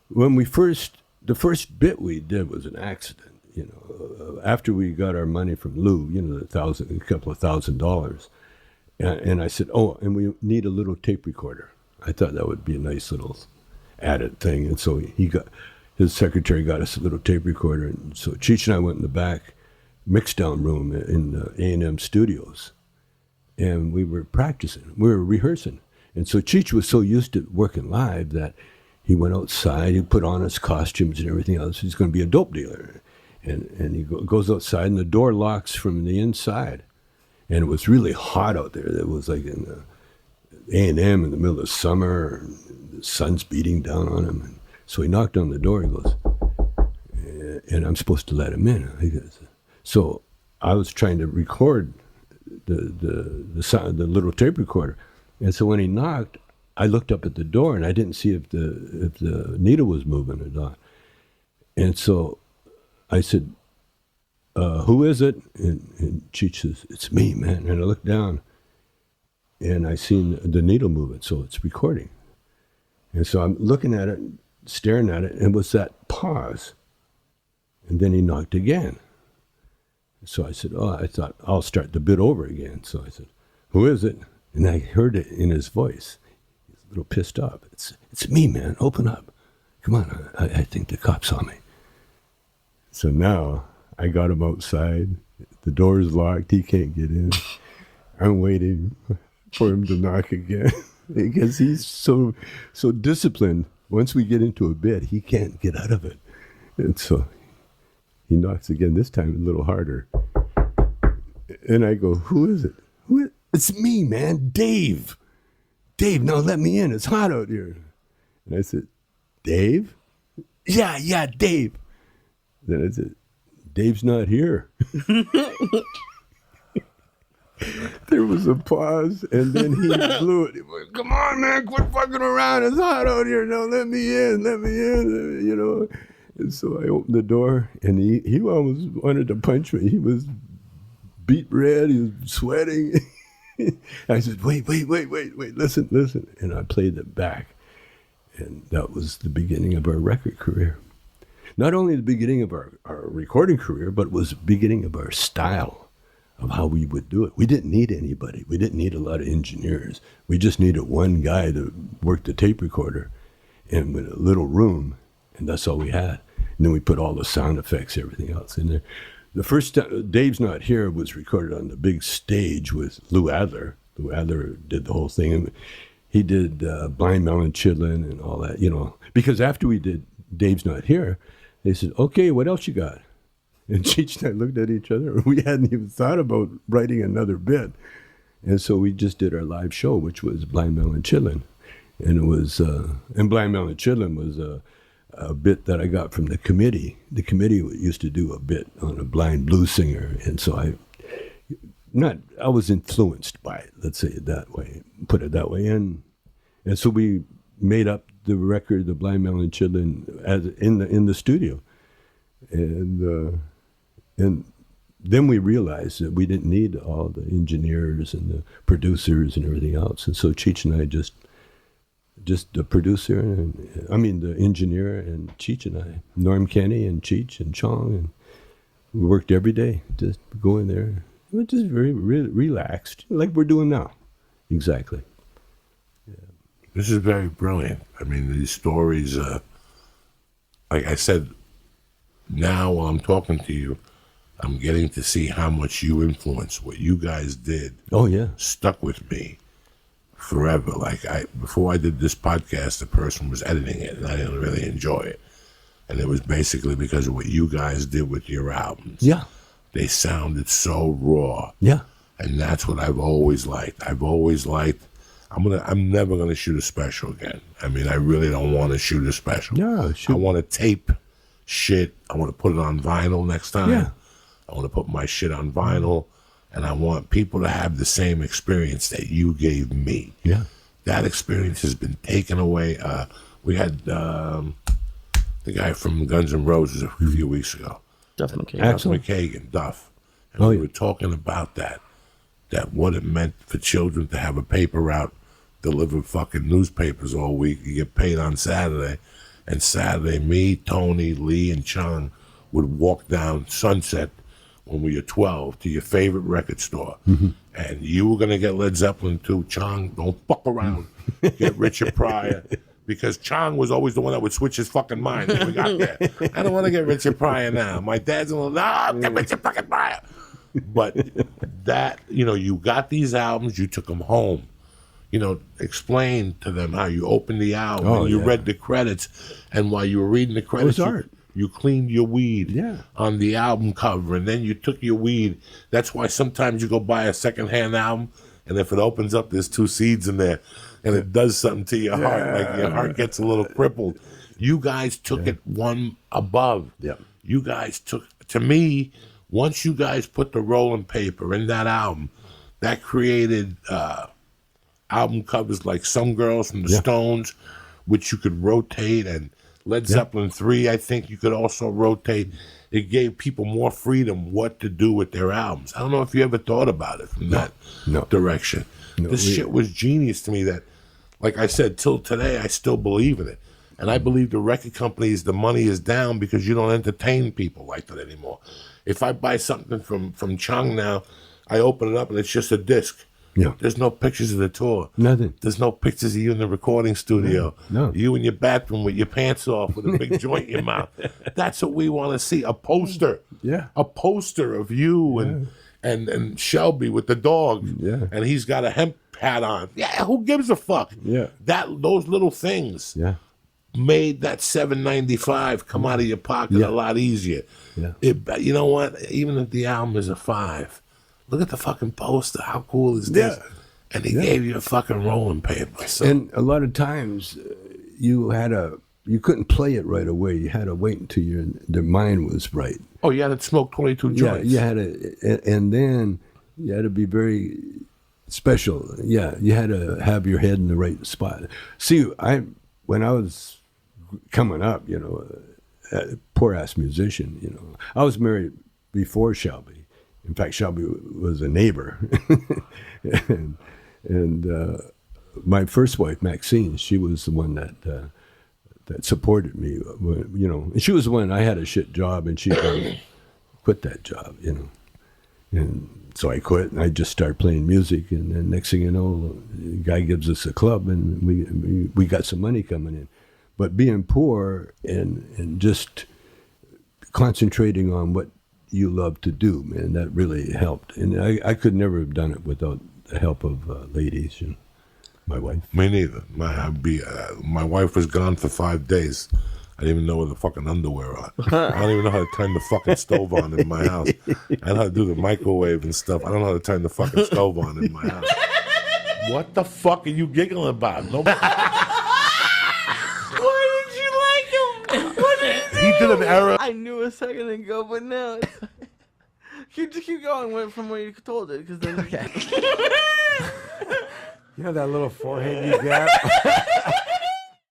when the first bit we did was an accident. After we got our money from Lou, a couple of $1,000, and I said, oh, and we need a little tape recorder. I thought that would be a nice little added thing, and so his secretary got us a little tape recorder, and so Cheech and I went in the back mixdown room in the A&M studios, and we were practicing, we were rehearsing, and so Cheech was so used to working live that he went outside, he put on his costumes and everything else. He's going to be a dope dealer. And he goes outside, and the door locks from the inside. And it was really hot out there. It was like in the A&M in the middle of summer, and the sun's beating down on him. And so he knocked on the door. He goes, and I'm supposed to let him in. He goes, so I was trying to record the sound, the little tape recorder. And so when he knocked, I looked up at the door, and I didn't see if the needle was moving or not. And so I said, who is it? And Cheech says, it's me, man. And I looked down, and I seen the needle moving, so it's recording. And so I'm looking at it, staring at it, and it was that pause. And then he knocked again. So I said, I thought I'll start the bit over again. So I said, who is it? And I heard it in his voice. He's a little pissed off. It's me, man. Open up. Come on. I think the cops saw me. So now I got him outside. The door's locked. He can't get in. I'm waiting for him to knock again because he's so disciplined. Once we get into a bit, he can't get out of it. And so he knocks again, this time a little harder. And I go, who is it? It's me, man, Dave. Dave, now let me in. It's hot out here. And I said, Dave? Yeah, Dave. Then I said, Dave's not here. There was a pause, and then he blew it. He went, come on, man, quit fucking around. It's hot out here. No, let me in, And so I opened the door, and he almost wanted to punch me. He was beet red. He was sweating. I said, wait, listen. And I played it back. And that was the beginning of our record career. Not only the beginning of our recording career, but it was the beginning of our style of how we would do it. We didn't need anybody. We didn't need a lot of engineers. We just needed one guy to work the tape recorder and with a little room, and that's all we had. And then we put all the sound effects, everything else in there. The first time, Dave's Not Here was recorded on the big stage with Lou Adler. Lou Adler did the whole thing. He did Blind Melon Chillin' and all that, because after we did Dave's Not Here, they said, okay, what else you got? And Cheech and I looked at each other. We hadn't even thought about writing another bit. And so we just did our live show, which was Blind Melon Chillin'. And it was, and Blind Melon Chillin' was a bit that I got from the committee. The committee used to do a bit on a blind blues singer. And so I was influenced by it, let's say it that way, put it that way. And so we made up the record, the Blind Melon Chillin', in the studio. And then we realized that we didn't need all the engineers and the producers and everything else. And so Cheech and I just the producer, the engineer, and Cheech and I, Norm Kenny and Cheech and Chong, and we worked every day, just go in there. We were just very relaxed, like we're doing now. Exactly. Yeah. This is very brilliant. I mean, these stories, like I said, now while I'm talking to you, I'm getting to see how much you influenced. What you guys did. Oh, yeah. Stuck with me forever. Like before I did this podcast, the person was editing it, and I didn't really enjoy it. And it was basically because of what you guys did with your albums. Yeah. They sounded so raw. Yeah. And that's what I've always liked. I'm never gonna shoot a special again. I mean, I really don't want to shoot a special. Yeah, I want to tape shit. I want to put it on vinyl next time. Yeah. I want to put my shit on vinyl, and I want people to have the same experience that you gave me. Yeah. That experience has been taken away. We had the guy from Guns N' Roses a few weeks ago. Duff McKagan. McKagan, Duff. And we were talking about that what it meant for children to have a paper route, deliver fucking newspapers all week. You get paid on Saturday, And Saturday, me, Tony, Lee, and Chong would walk down Sunset when we were 12 to your favorite record store. And you were going to get Led Zeppelin too. Chong, don't fuck around. Get Richard Pryor. Because Chong was always the one that would switch his fucking mind when we got there. I don't want to get Richard Pryor now. My dad's a little, no, get Richard fucking Pryor. But that, you got these albums, you took them home. Explain to them how you opened the album, and you read the credits, and while you were reading the credits, you cleaned your weed on the album cover, and then you took your weed. That's why sometimes you go buy a secondhand album, and if it opens up, there's 2 seeds in there, and it does something to your heart, like your heart gets a little crippled. You guys took it one above. You guys took, to me, once you guys put the rolling paper in that album, that created album covers like Some Girls from the Stones, which you could rotate, and Led Zeppelin 3, I think you could also rotate. It gave people more freedom what to do with their albums. I don't know if you ever thought about it from that direction. This shit was genius to me that, like I said, till today, I still believe in it. And I believe the record companies, the money is down because you don't entertain people like that anymore. If I buy something from Chong now, I open it up and it's just a disc. There's no pictures of the tour. Nothing. There's no pictures of you in the recording studio. No. You in your bathroom with your pants off with a big joint in your mouth. That's what we want to see. A poster. A poster of you and Shelby with the dog. And he's got a hemp hat on. Who gives a fuck? Those little things made that $7.95 come out of your pocket a lot easier. You know what? Even if the album is a 5, look at the fucking poster. How cool is this? And he gave you a fucking rolling paper. So. And a lot of times you couldn't play it right away. You had to wait until the mind was right. Oh, you had to smoke 22 joints. You had to, and then you had to be very special. You had to have your head in the right spot. See, when I was coming up, poor ass musician, I was married before Shelby. In fact, Shelby was a neighbor. and my first wife, Maxine, she was the one that supported me, And she was the one, I had a shit job, and she quit that job, And so I quit, and I just started playing music, and then next thing you know, the guy gives us a club, and we got some money coming in. But being poor and just concentrating on what you love to do, man, that really helped. And I could never have done it without the help of ladies, my wife. Me neither. My wife was gone for 5 days. I didn't even know where the fucking underwear on. I don't even know how to turn the fucking stove on in my house. I know how to do the microwave and stuff. I don't know how to turn the fucking stove on in my house. What the fuck are you giggling about? Nobody. He did an error. I knew a second ago, but now keep going from where you told it, because then You know that little forehead you got?